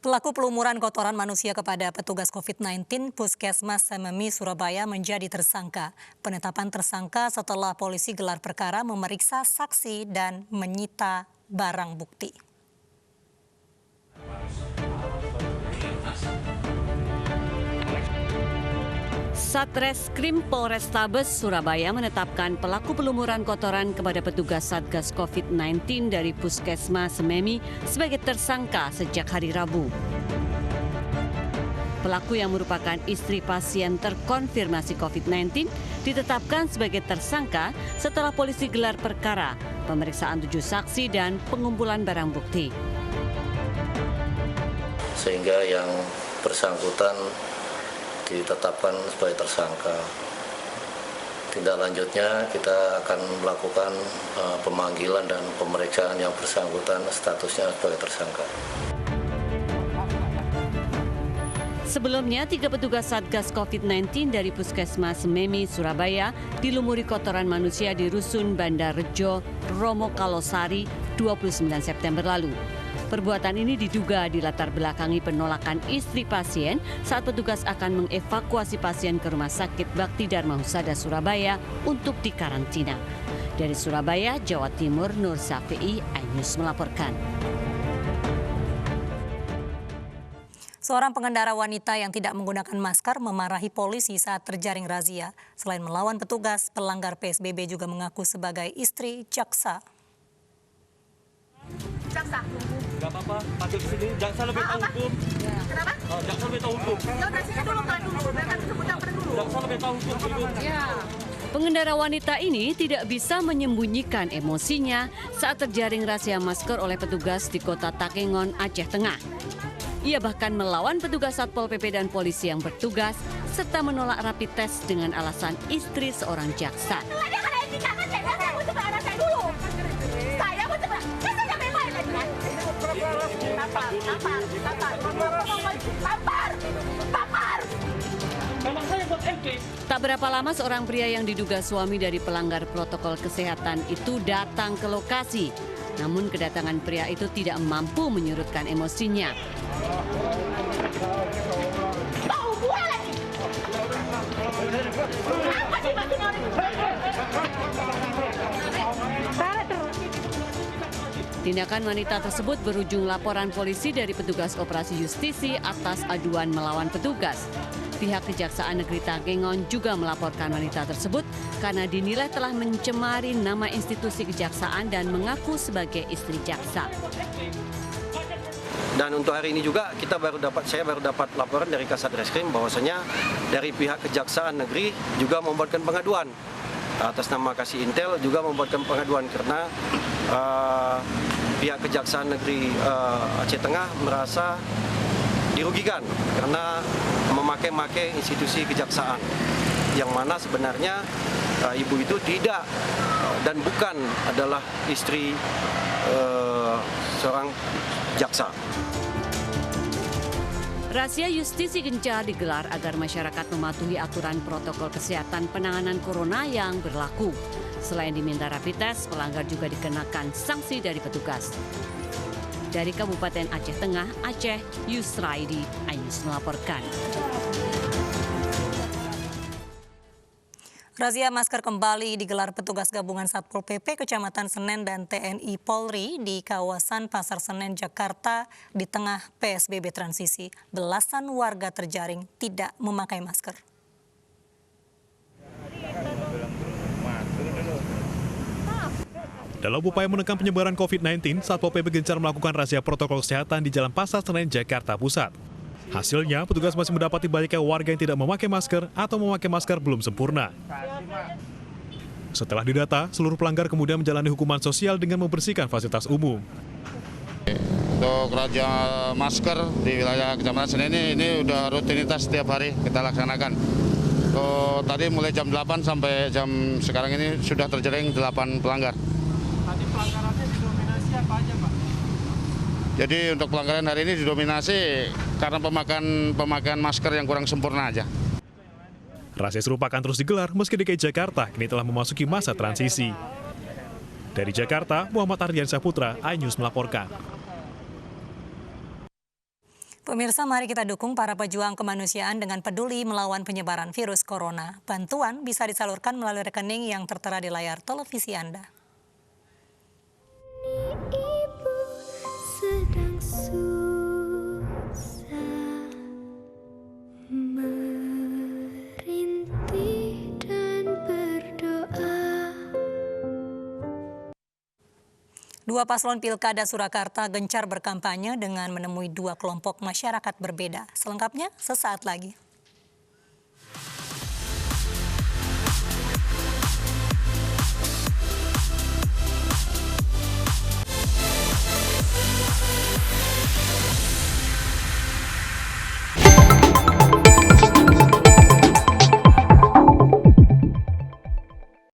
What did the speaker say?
Pelaku pelumuran kotoran manusia kepada petugas COVID-19 Puskesmas Sememi Surabaya menjadi tersangka. Penetapan tersangka setelah polisi gelar perkara memeriksa saksi dan menyita barang bukti. Satreskrim Polrestabes Surabaya menetapkan pelaku pelumuran kotoran kepada petugas Satgas COVID-19 dari Puskesmas Sememi sebagai tersangka sejak hari Rabu. Pelaku yang merupakan istri pasien terkonfirmasi COVID-19 ditetapkan sebagai tersangka setelah polisi gelar perkara, pemeriksaan 7 saksi dan pengumpulan barang bukti. Sehingga yang bersangkutan ditetapkan sebagai tersangka. Tindak lanjutnya kita akan melakukan pemanggilan dan pemeriksaan yang bersangkutan statusnya sebagai tersangka. Sebelumnya, 3 petugas Satgas COVID-19 dari Puskesmas Sememi, Surabaya dilumuri kotoran manusia di Rusun Bandar Rejo, Romo Kalosari, 29 September lalu. Perbuatan ini diduga dilatar belakangi penolakan istri pasien saat petugas akan mengevakuasi pasien ke Rumah Sakit Bakti Dharma Husada Surabaya untuk dikarantina. Dari Surabaya, Jawa Timur, Nur Safi'i, iNews melaporkan. Seorang pengendara wanita yang tidak menggunakan masker memarahi polisi saat terjaring razia. Selain melawan petugas, pelanggar PSBB juga mengaku sebagai istri jaksa. Jaksa? Gak apa-apa, patut sini. Jaksa lebih tahu hukum. Kenapa? Jaksa lebih tahu hukum. Ya udah sini dulu kan dulu, biar kan disebut yang dulu. Jaksa lebih tahu hukum dulu. Ya. Pengendara wanita ini tidak bisa menyembunyikan emosinya saat terjaring razia masker oleh petugas di Kota Takengon, Aceh Tengah. Ia bahkan melawan petugas Satpol PP dan polisi yang bertugas serta menolak rapid test dengan alasan istri seorang jaksa. Tak berapa lama seorang pria yang diduga suami dari pelanggar protokol kesehatan itu datang ke lokasi. Namun kedatangan pria itu tidak mampu menyurutkan emosinya. Tindakan wanita tersebut berujung laporan polisi dari petugas operasi justisi atas aduan melawan petugas. Pihak Kejaksaan Negeri Takengon juga melaporkan wanita tersebut karena dinilai telah mencemari nama institusi kejaksaan dan mengaku sebagai istri jaksa. Dan untuk hari ini juga saya baru dapat laporan dari Kasat Reskrim bahwasanya dari pihak Kejaksaan Negeri juga membuatkan pengaduan atas nama Kasih Intel juga membuatkan pengaduan karena pihak Kejaksaan Negeri Aceh Tengah merasa dirugikan karena memakai institusi kejaksaan yang mana sebenarnya ibu itu tidak dan bukan adalah istri seorang jaksa. Razia justisi gencar digelar agar masyarakat mematuhi aturan protokol kesehatan penanganan corona yang berlaku. Selain diminta rapid test, pelanggar juga dikenakan sanksi dari petugas. Dari Kabupaten Aceh Tengah, Aceh, Yusraidi, iNews melaporkan. Razia masker kembali digelar petugas gabungan Satpol PP Kecamatan Senen dan TNI Polri di kawasan Pasar Senen, Jakarta di tengah PSBB transisi. Belasan warga terjaring tidak memakai masker. Dalam upaya menekan penyebaran COVID-19, Satpol PP gencar melakukan razia protokol kesehatan di Jalan Pasar Senen, Jakarta Pusat. Hasilnya, petugas masih mendapati banyaknya warga yang tidak memakai masker atau memakai masker belum sempurna. Setelah didata, seluruh pelanggar kemudian menjalani hukuman sosial dengan membersihkan fasilitas umum. Untuk razia masker di wilayah Kecamatan Senen ini udah rutinitas setiap hari kita laksanakan. Tadi mulai jam 8 sampai jam sekarang ini sudah terjaring 8 pelanggar. Tadi pelanggarannya didominasi apa aja, Pak? Jadi untuk pelanggaran hari ini didominasi karena pemakaian masker yang kurang sempurna aja. Razia serupa akan terus digelar meski DKI Jakarta kini telah memasuki masa transisi. Dari Jakarta, Muhammad Ardiansyah Putra, iNews melaporkan. Pemirsa, mari kita dukung para pejuang kemanusiaan dengan peduli melawan penyebaran virus corona. Bantuan bisa disalurkan melalui rekening yang tertera di layar televisi Anda. Ibu sedang susah merintih dan berdoa. Dua paslon Pilkada Surakarta gencar berkampanye dengan menemui dua kelompok masyarakat berbeda. Selengkapnya sesaat lagi.